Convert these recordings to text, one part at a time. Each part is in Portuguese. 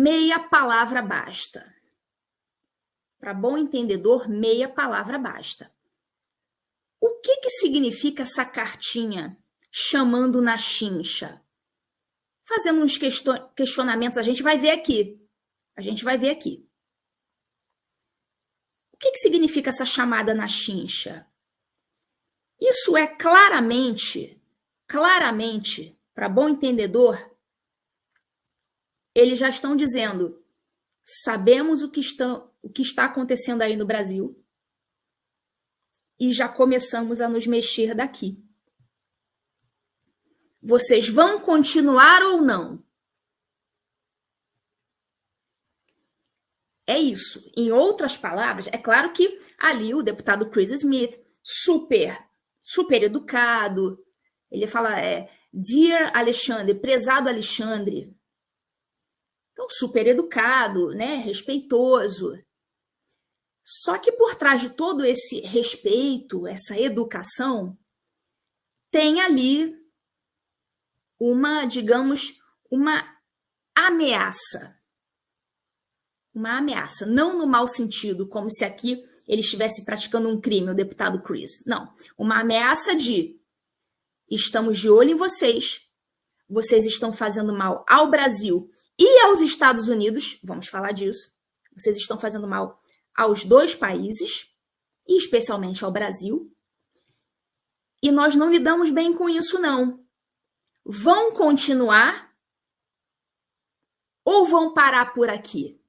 meia palavra basta. Para bom entendedor, meia palavra basta. O que significa essa cartinha chamando na chincha? Fazendo uns questionamentos, a gente vai ver aqui. O que significa essa chamada na chincha? Isso é claramente, para bom entendedor, eles já estão dizendo, sabemos o que está acontecendo aí no Brasil e já começamos a nos mexer daqui. Vocês vão continuar ou não? É isso. Em outras palavras, é claro que ali o deputado Chris Smith, super educado, ele fala, Dear Alexandre, prezado Alexandre. Então, super educado, né? Respeitoso. Só que por trás de todo esse respeito, essa educação, tem ali digamos, uma ameaça. Uma ameaça, não no mau sentido, como se aqui ele estivesse praticando um crime, o deputado Chris. Não, uma ameaça de estamos de olho em vocês, vocês estão fazendo mal ao Brasil e aos Estados Unidos, vamos falar disso, vocês estão fazendo mal aos dois países, e especialmente ao Brasil, e nós não lidamos bem com isso, não. Vão continuar ou vão parar por aqui?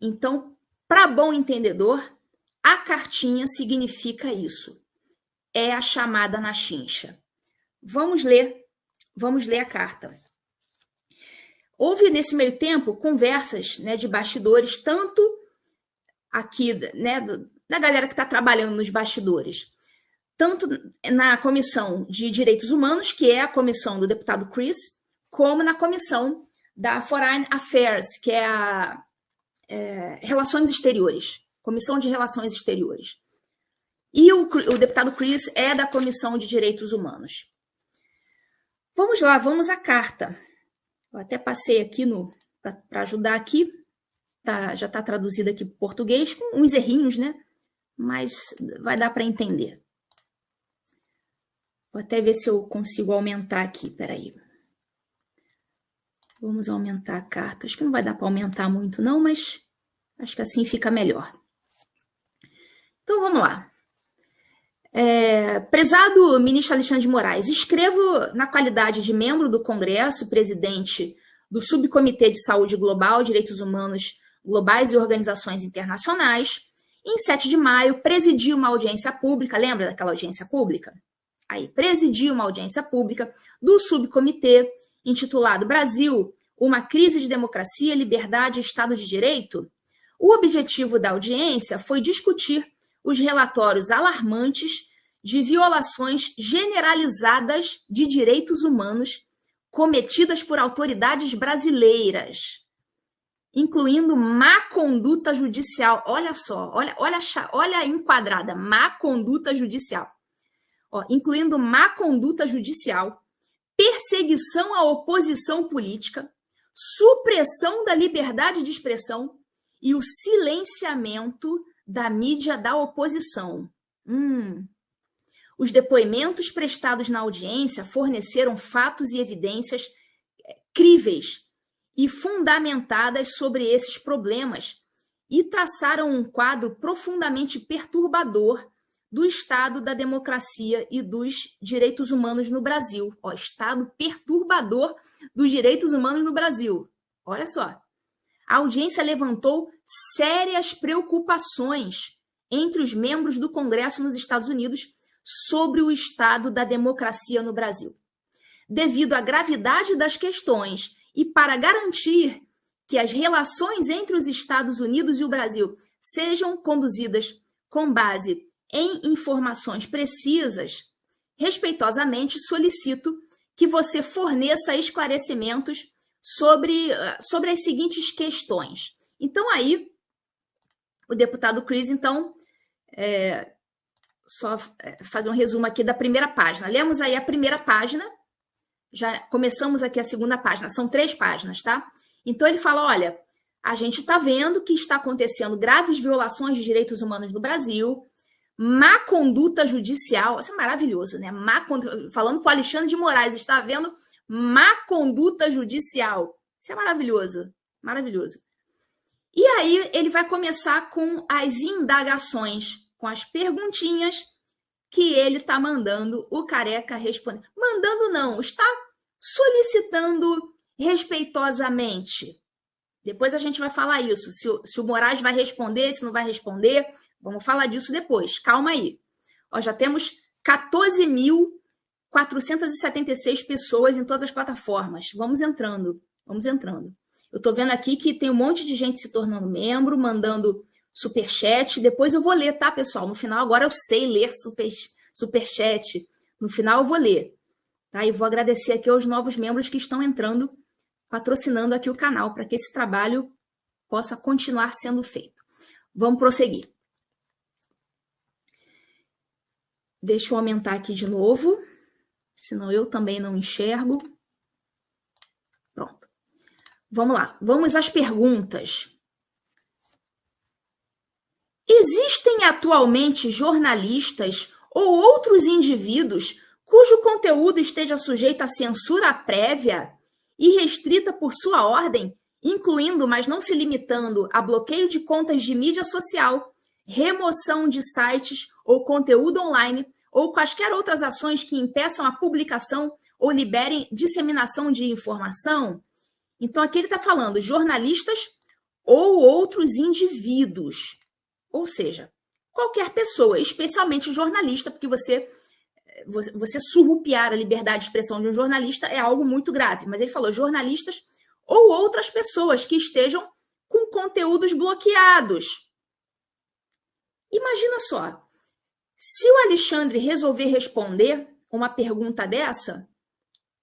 Então, para bom entendedor, a cartinha significa isso. É a chamada na chincha. Vamos ler a carta. Houve, nesse meio tempo, conversas, né, de bastidores, tanto aqui, né, da galera que está trabalhando nos bastidores, tanto na Comissão de Direitos Humanos, que é a comissão do deputado Chris, como na comissão da Foreign Affairs, que é a Relações Exteriores, Comissão de Relações Exteriores. E o deputado Chris é da Comissão de Direitos Humanos. Vamos lá, vamos à carta. Eu até passei aqui para ajudar aqui, já está traduzido aqui para o português, com uns errinhos, né? Mas vai dar para entender. Vou até ver se eu consigo aumentar aqui, peraí. Vamos aumentar a carta. Acho que não vai dar para aumentar muito não, mas acho que assim fica melhor. Então vamos lá. Prezado ministro Alexandre de Moraes, escrevo na qualidade de membro do Congresso, presidente do Subcomitê de Saúde Global, Direitos Humanos Globais e Organizações Internacionais. Em 7 de maio, presidi uma audiência pública, lembra daquela audiência pública? Aí, presidi uma audiência pública do subcomitê intitulado Brasil, uma crise de democracia, liberdade e Estado de Direito. O objetivo da audiência foi discutir os relatórios alarmantes de violações generalizadas de direitos humanos cometidas por autoridades brasileiras, incluindo má conduta judicial. Olha só, olha a enquadrada, má conduta judicial. Incluindo má conduta judicial, perseguição à oposição política, supressão da liberdade de expressão e o silenciamento da mídia da oposição. Os depoimentos prestados na audiência forneceram fatos e evidências críveis e fundamentadas sobre esses problemas e traçaram um quadro profundamente perturbador do Estado da democracia e dos direitos humanos no Brasil. Estado perturbador dos direitos humanos no Brasil. Olha só. A audiência levantou sérias preocupações entre os membros do Congresso nos Estados Unidos sobre o estado da democracia no Brasil. Devido à gravidade das questões e para garantir que as relações entre os Estados Unidos e o Brasil sejam conduzidas com base em informações precisas, respeitosamente solicito que você forneça esclarecimentos sobre as seguintes questões. Então, aí, o deputado Chris, então, só fazer um resumo aqui da primeira página. Lemos aí a primeira página, Já começamos aqui a segunda página, são 3 páginas, tá? Então ele fala, olha, a gente está vendo que está acontecendo graves violações de direitos humanos no Brasil, má conduta judicial, isso é maravilhoso, né? Falando com o Alexandre de Moraes, está havendo má conduta judicial. Isso é maravilhoso, maravilhoso. E aí ele vai começar com as indagações, com as perguntinhas que ele está mandando o Careca responder. Mandando não, está solicitando respeitosamente. Depois a gente vai falar isso, se o Moraes vai responder, se não vai responder, vamos falar disso depois, calma aí. Ó, já temos 14.476 pessoas em todas as plataformas, vamos entrando. Eu estou vendo aqui que tem um monte de gente se tornando membro, mandando superchat, depois eu vou ler, tá, pessoal? No final, agora eu sei ler superchat, no final eu vou ler, tá? E vou agradecer aqui aos novos membros que estão entrando, patrocinando aqui o canal, para que esse trabalho possa continuar sendo feito. Vamos prosseguir. Deixa eu aumentar aqui de novo, senão eu também não enxergo. Pronto. Vamos lá, vamos às perguntas. Existem atualmente jornalistas ou outros indivíduos cujo conteúdo esteja sujeito a censura prévia e restrita por sua ordem, incluindo, mas não se limitando, a bloqueio de contas de mídia social, remoção de sites ou conteúdo online, ou quaisquer outras ações que impeçam a publicação ou liberem disseminação de informação? Então, aqui ele está falando jornalistas ou outros indivíduos. Ou seja, qualquer pessoa, especialmente jornalista, porque você surrupiar a liberdade de expressão de um jornalista é algo muito grave. Mas ele falou jornalistas ou outras pessoas que estejam com conteúdos bloqueados. Imagina só, se o Alexandre resolver responder uma pergunta dessa,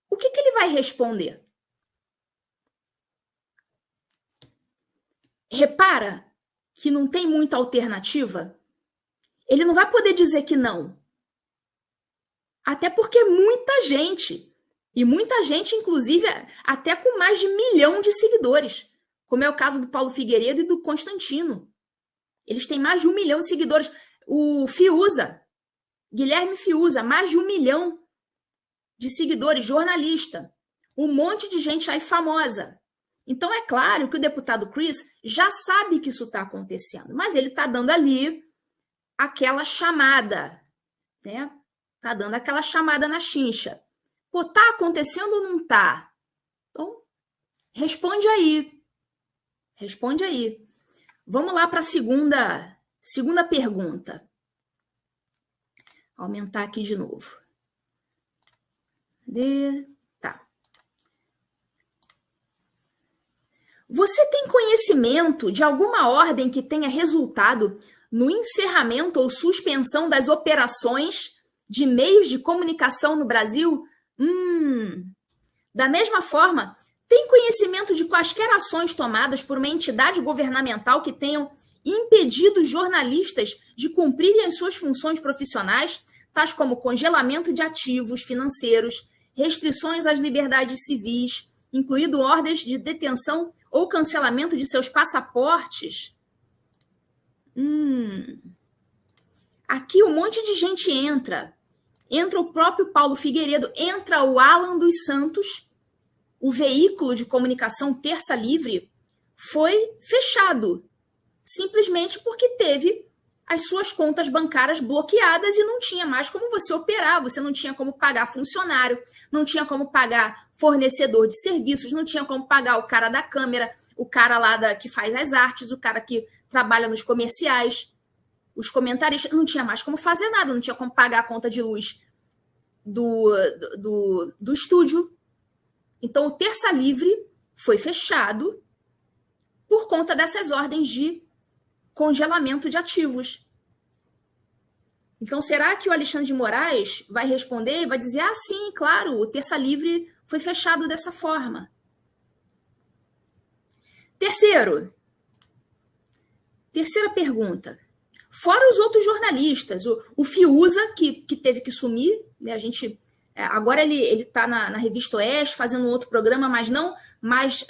o que ele vai responder? Repara que não tem muita alternativa. Ele não vai poder dizer que não. Até porque muita gente, e muita gente, inclusive, até com mais de 1 milhão de seguidores, como é o caso do Paulo Figueiredo e do Constantino. Eles têm mais de 1 milhão de seguidores. O Fiuza, Guilherme Fiuza, mais de 1 milhão de seguidores, jornalista. Um monte de gente aí famosa. Então, é claro que o deputado Chris já sabe que isso está acontecendo, mas ele está dando ali aquela chamada, né? Está dando aquela chamada na chincha. Pô, tá acontecendo ou não tá? Então, responde aí. Responde aí. Vamos lá para a segunda pergunta. Vou aumentar aqui de novo. Tá. Você tem conhecimento de alguma ordem que tenha resultado no encerramento ou suspensão das operações de meios de comunicação no Brasil? Da mesma forma, tem conhecimento de quaisquer ações tomadas por uma entidade governamental que tenham impedido jornalistas de cumprirem as suas funções profissionais, tais como congelamento de ativos financeiros, restrições às liberdades civis, incluindo ordens de detenção ou cancelamento de seus passaportes? Aqui um monte de gente entra. Entra o próprio Paulo Figueiredo, entra o Alan dos Santos, o veículo de comunicação Terça Livre foi fechado, simplesmente porque teve as suas contas bancárias bloqueadas e não tinha mais como você operar, você não tinha como pagar funcionário, não tinha como pagar fornecedor de serviços, não tinha como pagar o cara da câmera, o cara lá que faz as artes, o cara que trabalha nos comerciais, os comentaristas, não tinha mais como fazer nada, não tinha como pagar a conta de luz do estúdio. Então, o Terça Livre foi fechado por conta dessas ordens de congelamento de ativos. Então, será que o Alexandre de Moraes vai responder e vai dizer, sim, claro, o Terça Livre foi fechado dessa forma? Terceira pergunta. Fora os outros jornalistas, o Fiuza, que teve que sumir, né? A gente Agora ele está na Revista Oeste, fazendo um outro programa, mas não mais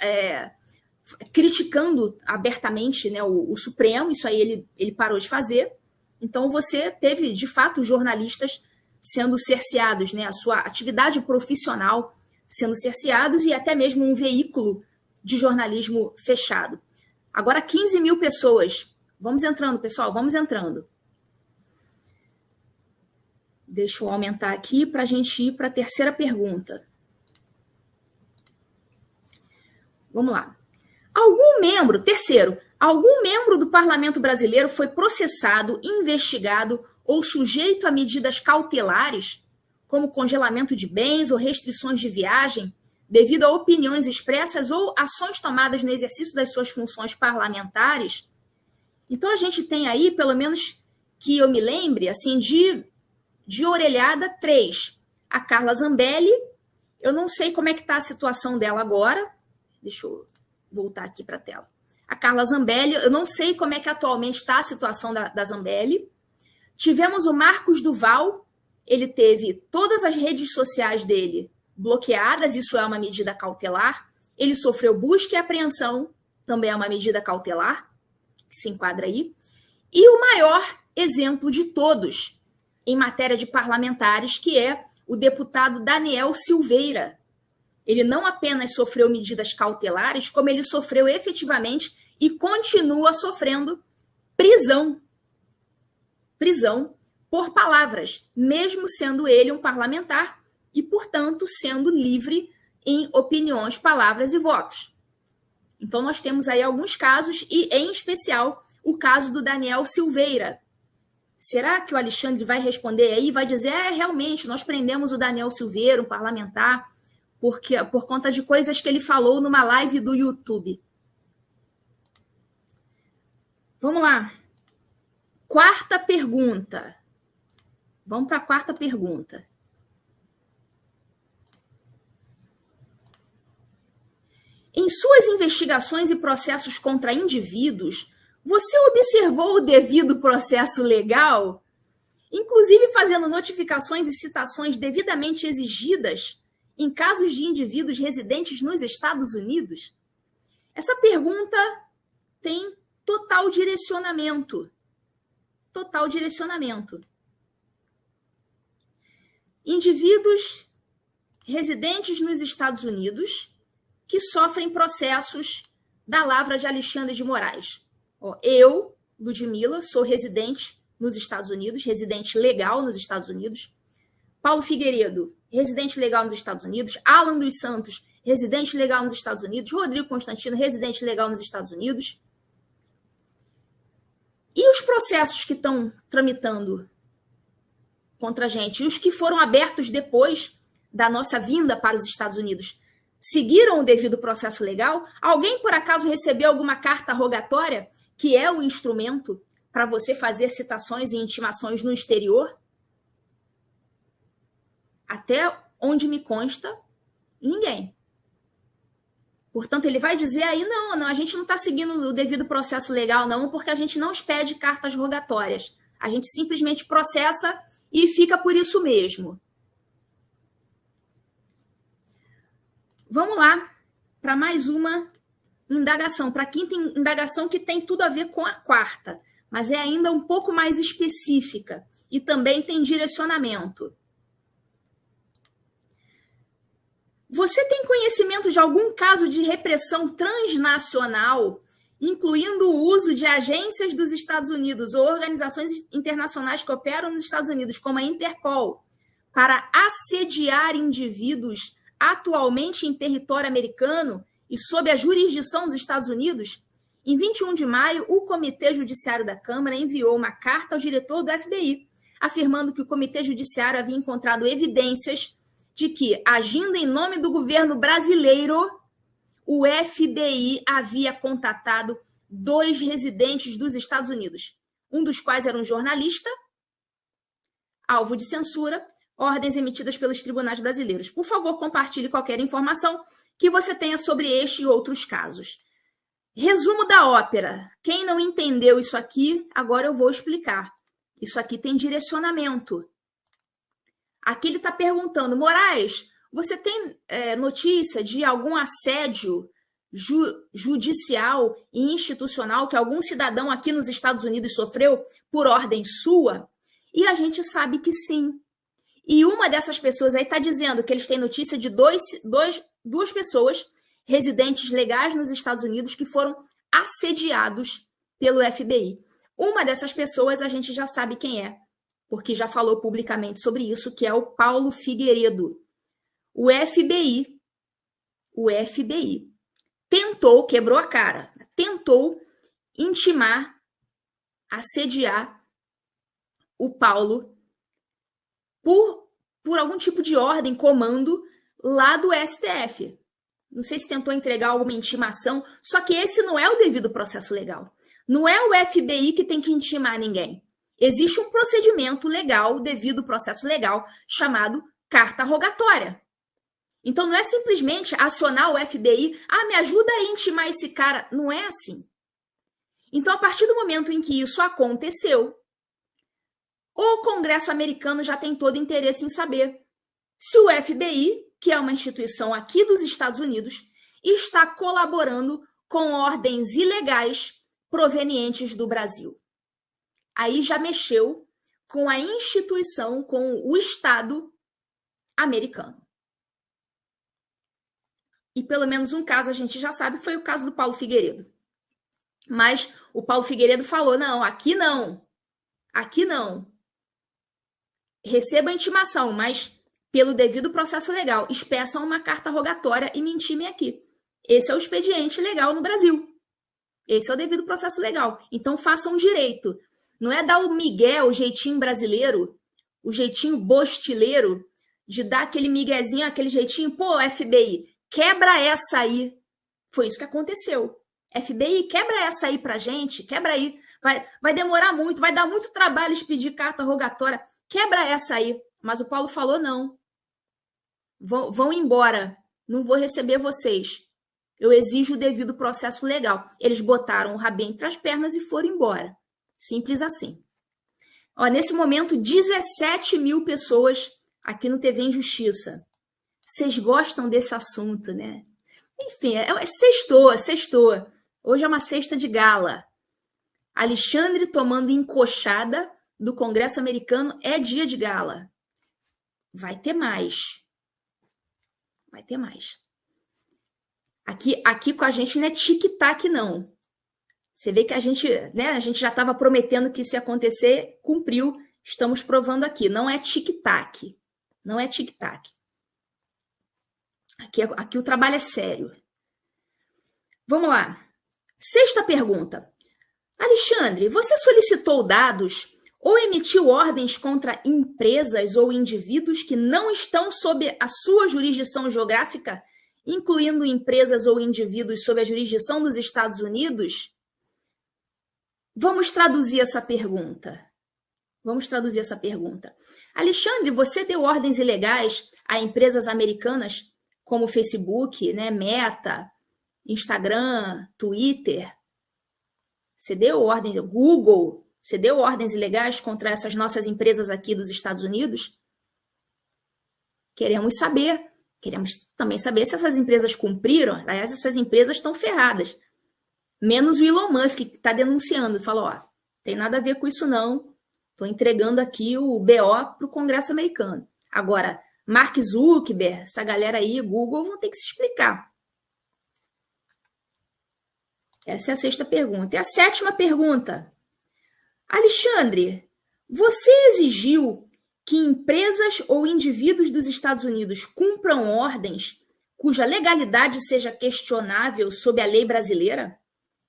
criticando abertamente, né, o Supremo. Isso aí ele parou de fazer. Então você teve, de fato, jornalistas sendo cerceados, né, a sua atividade profissional sendo cerceados e até mesmo um veículo de jornalismo fechado. Agora 15 mil pessoas. Vamos entrando, pessoal, vamos entrando. Deixa eu aumentar aqui para a gente ir para a terceira pergunta. Vamos lá. Algum membro do Parlamento brasileiro foi processado, investigado ou sujeito a medidas cautelares, como congelamento de bens ou restrições de viagem, devido a opiniões expressas ou ações tomadas no exercício das suas funções parlamentares? Então, a gente tem aí, pelo menos que eu me lembre, assim, de orelhada, 3. A Carla Zambelli, eu não sei como é que está a situação dela agora. Deixa eu voltar aqui para a tela. A Carla Zambelli, eu não sei como é que atualmente está a situação da Zambelli. Tivemos o Marcos Duval, ele teve todas as redes sociais dele bloqueadas, isso é uma medida cautelar. Ele sofreu busca e apreensão, também é uma medida cautelar, que se enquadra aí. E o maior exemplo de todos, em matéria de parlamentares, que é o deputado Daniel Silveira. Ele não apenas sofreu medidas cautelares, como ele sofreu efetivamente e continua sofrendo prisão. Prisão por palavras, mesmo sendo ele um parlamentar e, portanto, sendo livre em opiniões, palavras e votos. Então, nós temos aí alguns casos e, em especial, o caso do Daniel Silveira. Será que o Alexandre vai responder aí? Vai dizer, realmente, nós prendemos o Daniel Silveira, um parlamentar, por conta de coisas que ele falou numa live do YouTube. Vamos lá. Quarta pergunta. Vamos para a quarta pergunta. Em suas investigações e processos contra indivíduos, você observou o devido processo legal, inclusive fazendo notificações e citações devidamente exigidas em casos de indivíduos residentes nos Estados Unidos? Essa pergunta tem total direcionamento. Total direcionamento. Indivíduos residentes nos Estados Unidos que sofrem processos da lavra de Alexandre de Moraes. Eu, Ludmila, sou residente nos Estados Unidos, residente legal nos Estados Unidos. Paulo Figueiredo, residente legal nos Estados Unidos. Alan dos Santos, residente legal nos Estados Unidos. Rodrigo Constantino, residente legal nos Estados Unidos. E os processos que estão tramitando contra a gente, e os que foram abertos depois da nossa vinda para os Estados Unidos, seguiram o devido processo legal? Alguém, por acaso, recebeu alguma carta rogatória, que é o instrumento para você fazer citações e intimações no exterior? Até onde me consta, ninguém. Portanto, ele vai dizer aí, não, a gente não está seguindo o devido processo legal, não, porque a gente não expede cartas rogatórias. A gente simplesmente processa e fica por isso mesmo. Vamos lá para mais uma indagação, para a quinta indagação, que tem tudo a ver com a quarta, mas é ainda um pouco mais específica e também tem direcionamento. Você tem conhecimento de algum caso de repressão transnacional, incluindo o uso de agências dos Estados Unidos ou organizações internacionais que operam nos Estados Unidos, como a Interpol, para assediar indivíduos atualmente em território americano e sob a jurisdição dos Estados Unidos? Em 21 de maio, o Comitê Judiciário da Câmara enviou uma carta ao diretor do FBI, afirmando que o Comitê Judiciário havia encontrado evidências de que, agindo em nome do governo brasileiro, o FBI havia contatado 2 residentes dos Estados Unidos, um dos quais era um jornalista, alvo de censura, ordens emitidas pelos tribunais brasileiros. Por favor, compartilhe qualquer informação que você tenha sobre este e outros casos. Resumo da ópera. Quem não entendeu isso aqui, agora eu vou explicar. Isso aqui tem direcionamento. Aqui ele está perguntando, Moraes, você tem notícia de algum assédio judicial e institucional que algum cidadão aqui nos Estados Unidos sofreu por ordem sua? E a gente sabe que sim. E uma dessas pessoas aí está dizendo que eles têm notícia de duas pessoas residentes legais nos Estados Unidos que foram assediados pelo FBI. Uma dessas pessoas a gente já sabe quem é, porque já falou publicamente sobre isso, que é o Paulo Figueiredo. O FBI tentou, quebrou a cara, tentou intimar, assediar o Paulo por algum tipo de ordem, comando lá do STF. Não sei se tentou entregar alguma intimação, só que esse não é o devido processo legal. Não é o FBI que tem que intimar ninguém. Existe um procedimento legal, devido processo legal, chamado carta rogatória. Então não é simplesmente acionar o FBI, me ajuda a intimar esse cara. Não é assim. Então, a partir do momento em que isso aconteceu, o Congresso americano já tem todo interesse em saber se o FBI, que é uma instituição aqui dos Estados Unidos, está colaborando com ordens ilegais provenientes do Brasil. Aí já mexeu com a instituição, com o Estado americano. E pelo menos um caso a gente já sabe, foi o caso do Paulo Figueiredo. Mas o Paulo Figueiredo falou, não, aqui não. Receba a intimação, mas pelo devido processo legal, espeçam uma carta rogatória e me intimem aqui. Esse é o expediente legal no Brasil. Esse é o devido processo legal. Então façam direito. Não é dar o migué, o jeitinho brasileiro, o jeitinho bostileiro, de dar aquele miguezinho, aquele jeitinho, FBI, quebra essa aí. Foi isso que aconteceu. FBI, quebra essa aí pra gente, quebra aí. Vai demorar muito, vai dar muito trabalho expedir carta rogatória. Quebra essa aí. Mas o Paulo falou, não. Vão embora. Não vou receber vocês. Eu exijo o devido processo legal. Eles botaram o rabinho entre as pernas e foram embora. Simples assim. Nesse momento, 17 mil pessoas aqui no TV em Justiça. Vocês gostam desse assunto, né? Enfim, sextou. Hoje é uma sexta de gala. Alexandre tomando encoxada do Congresso americano é dia de gala. Vai ter mais. Aqui com a gente não é tic-tac, não. Você vê que a gente já estava prometendo que isso ia acontecer, cumpriu. Estamos provando aqui. Não é tic-tac. Aqui o trabalho é sério. Vamos lá. Sexta pergunta. Alexandre, você solicitou dados ou emitiu ordens contra empresas ou indivíduos que não estão sob a sua jurisdição geográfica, incluindo empresas ou indivíduos sob a jurisdição dos Estados Unidos? Vamos traduzir essa pergunta. Alexandre, você deu ordens ilegais a empresas americanas como Facebook, Meta, Instagram, Twitter? Você deu ordem, Google? Você deu ordens ilegais contra essas nossas empresas aqui dos Estados Unidos? Queremos saber. Queremos também saber se essas empresas cumpriram. Aliás, essas empresas estão ferradas. Menos o Elon Musk, que está denunciando. Falou, tem nada a ver com isso não. Estou entregando aqui o BO para o Congresso americano. Agora, Mark Zuckerberg, essa galera aí, Google, vão ter que se explicar. Essa é a sexta pergunta. E a sétima pergunta. Alexandre, você exigiu que empresas ou indivíduos dos Estados Unidos cumpram ordens cuja legalidade seja questionável sob a lei brasileira,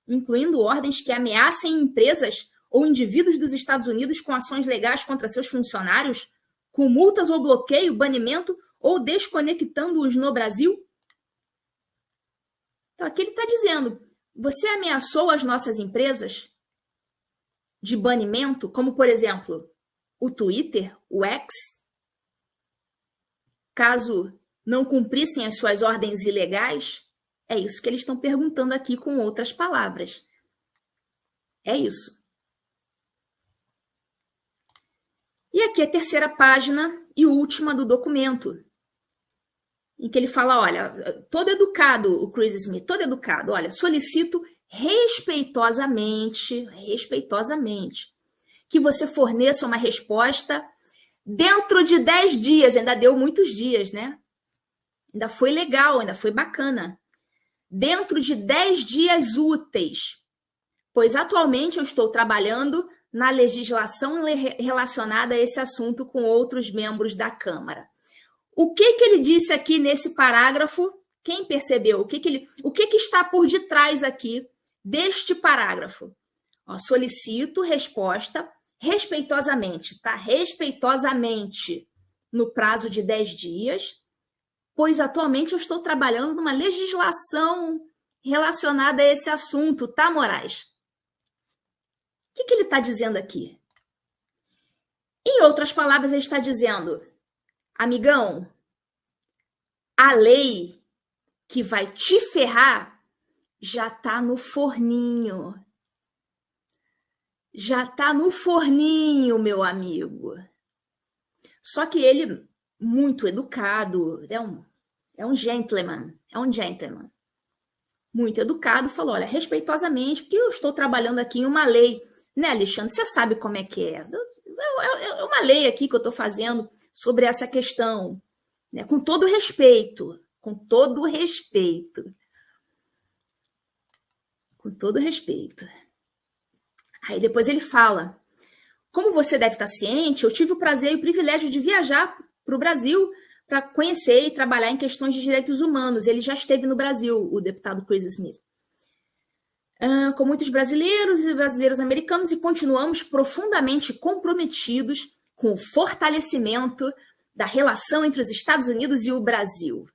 incluindo ordens que ameacem empresas ou indivíduos dos Estados Unidos com ações legais contra seus funcionários, com multas ou bloqueio, banimento ou desconectando-os no Brasil? Então, aqui ele está dizendo, você ameaçou as nossas empresas de banimento, como, por exemplo, o Twitter, o X, caso não cumprissem as suas ordens ilegais? É isso que eles estão perguntando aqui com outras palavras. É isso. E aqui a terceira página e última do documento, em que ele fala, olha, todo educado, o Chris Smith, todo educado, olha, solicito respeitosamente, que você forneça uma resposta dentro de 10 dias, ainda deu muitos dias, né? Ainda foi legal, ainda foi bacana. Dentro de 10 dias úteis, pois atualmente eu estou trabalhando na legislação relacionada a esse assunto com outros membros da Câmara. O que ele disse aqui nesse parágrafo? Quem percebeu? O que está por detrás aqui deste parágrafo? Ó, solicito resposta respeitosamente, tá? Respeitosamente, no prazo de 10 dias, pois atualmente eu estou trabalhando numa legislação relacionada a esse assunto, tá, Moraes? O que ele está dizendo aqui? Em outras palavras, ele está dizendo, amigão, a lei que vai te ferrar já está no forninho. Já está no forninho, meu amigo. Só que ele, muito educado, é um gentleman, muito educado, falou, olha, respeitosamente, porque eu estou trabalhando aqui em uma lei, né, Alexandre? Você sabe como é que é. É uma lei aqui que eu estou fazendo sobre essa questão, né? Com todo respeito. Aí depois ele fala, como você deve estar ciente, eu tive o prazer e o privilégio de viajar para o Brasil para conhecer e trabalhar em questões de direitos humanos. Ele já esteve no Brasil, o deputado Chris Smith. Com muitos brasileiros e brasileiros americanos, e continuamos profundamente comprometidos com o fortalecimento da relação entre os Estados Unidos e o Brasil.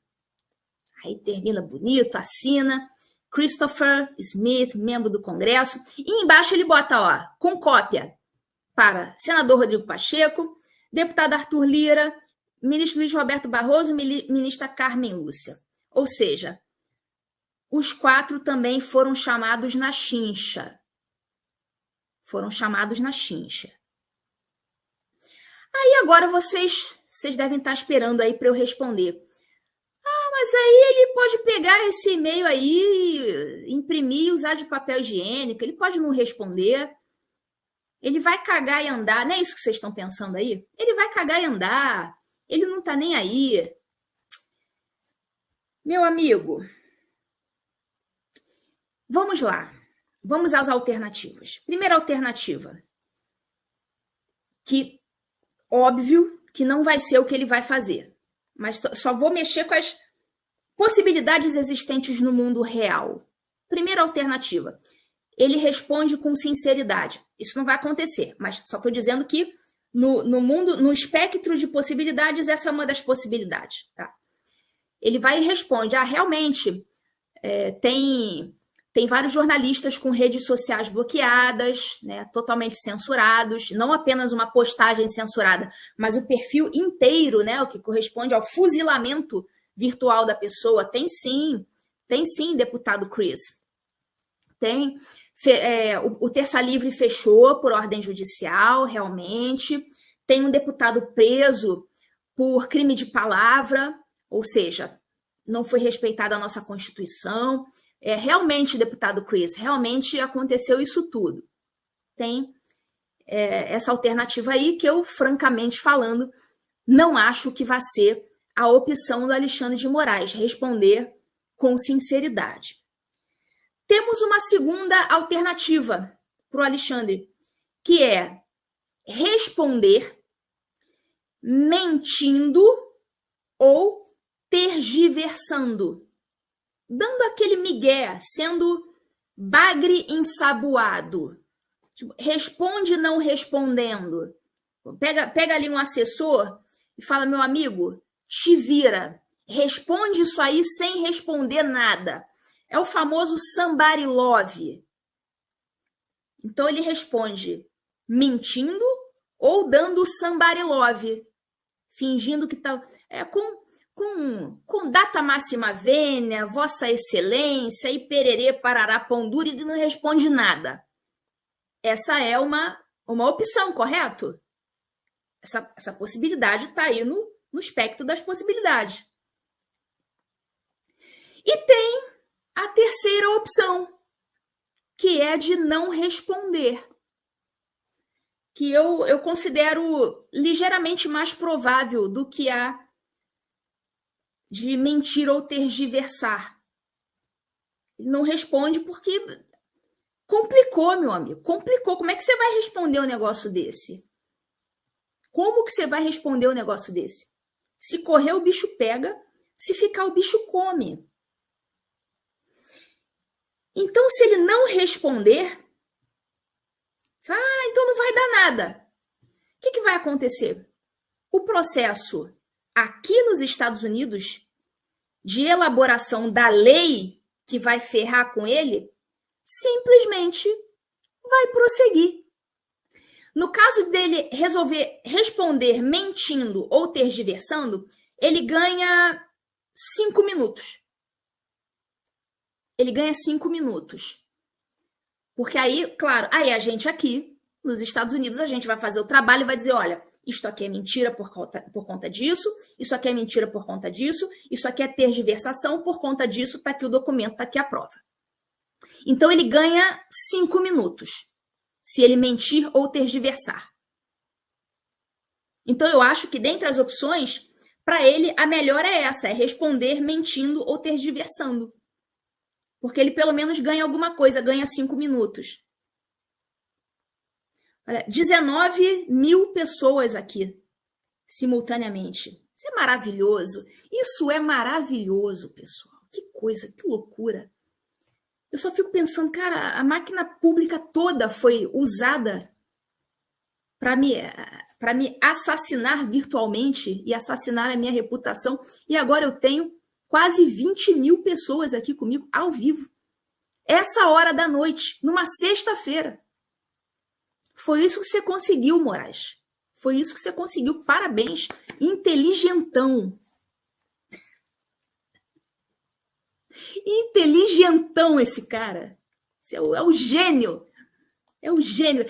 Aí termina bonito, assina, Christopher Smith, membro do Congresso, e embaixo ele bota, ó, com cópia, para senador Rodrigo Pacheco, deputado Arthur Lira, ministro Luiz Roberto Barroso e ministra Carmen Lúcia. Ou seja, os 4 também foram chamados na chincha. Aí agora vocês devem estar esperando aí para eu responder. Ah, mas aí ele pode pegar esse e-mail aí, imprimir e usar de papel higiênico, ele pode não responder. Ele vai cagar e andar, não é isso que vocês estão pensando aí? Ele vai cagar e andar, ele não está nem aí. Meu amigo, vamos lá, vamos às alternativas. Primeira alternativa, que óbvio que não vai ser o que ele vai fazer, mas só vou mexer com as possibilidades existentes no mundo real. Primeira alternativa, ele responde com sinceridade. Isso não vai acontecer, mas só estou dizendo que no mundo, no espectro de possibilidades, essa é uma das possibilidades. Tá? Ele vai e responde, realmente, tem vários jornalistas com redes sociais bloqueadas, né, totalmente censurados, não apenas uma postagem censurada, mas o perfil inteiro, né, o que corresponde ao fuzilamento virtual da pessoa. Tem sim, deputado Chris. Tem. O Terça Livre fechou por ordem judicial, realmente. Tem um deputado preso por crime de palavra, ou seja, não foi respeitada a nossa Constituição. Realmente, deputado Chris, realmente aconteceu isso tudo. Tem essa alternativa aí que eu, francamente falando, não acho que vai ser a opção do Alexandre de Moraes, responder com sinceridade. Temos uma segunda alternativa para o Alexandre, que é responder mentindo ou tergiversando, dando aquele migué, sendo bagre ensaboado. Tipo, responde não respondendo. Pega ali um assessor e fala, meu amigo, te vira, responde isso aí sem responder nada. É o famoso somebody love. Então ele responde mentindo ou dando somebody love, fingindo que tá com data máxima vênia, vossa excelência e pererê, parará, pão duro, e não responde nada. Essa é uma opção, correto? essa possibilidade está aí no espectro das possibilidades. E tem a terceira opção, que é de não responder, que eu considero ligeiramente mais provável do que a de mentir ou tergiversar. Ele não responde porque complicou, meu amigo, complicou. Como é que você vai responder um negócio desse? Como que você vai responder um negócio desse? Se correr, o bicho pega, se ficar, o bicho come. Então, se ele não responder, você vai, então não vai dar nada. O que vai acontecer? O processo aqui nos Estados Unidos de elaboração da lei que vai ferrar com ele, simplesmente vai prosseguir. No caso dele resolver responder mentindo ou tergiversando, ele ganha 5 minutos. Ele ganha 5 minutos. Porque aí, claro, aí a gente aqui, nos Estados Unidos, a gente vai fazer o trabalho e vai dizer, olha, isto aqui é mentira por conta disso, isso aqui é mentira por conta disso, isso aqui é tergiversação por conta disso, tá aqui o documento, tá aqui a prova. Então ele ganha 5 minutos, se ele mentir ou tergiversar. Então eu acho que dentre as opções, para ele a melhor é essa, é responder mentindo ou tergiversando. Porque ele pelo menos ganha alguma coisa, ganha 5 minutos. Olha, 19 mil pessoas aqui, simultaneamente. Isso é maravilhoso. Isso é maravilhoso, pessoal. Que coisa, que loucura. Eu só fico pensando, cara, a máquina pública toda foi usada para me assassinar virtualmente e assassinar a minha reputação. E agora eu tenho quase 20 mil pessoas aqui comigo, ao vivo. Essa hora da noite, numa sexta-feira. Foi isso que você conseguiu, Moraes. Foi isso que você conseguiu. Parabéns. Inteligentão. Inteligentão esse cara. É o gênio. É o gênio.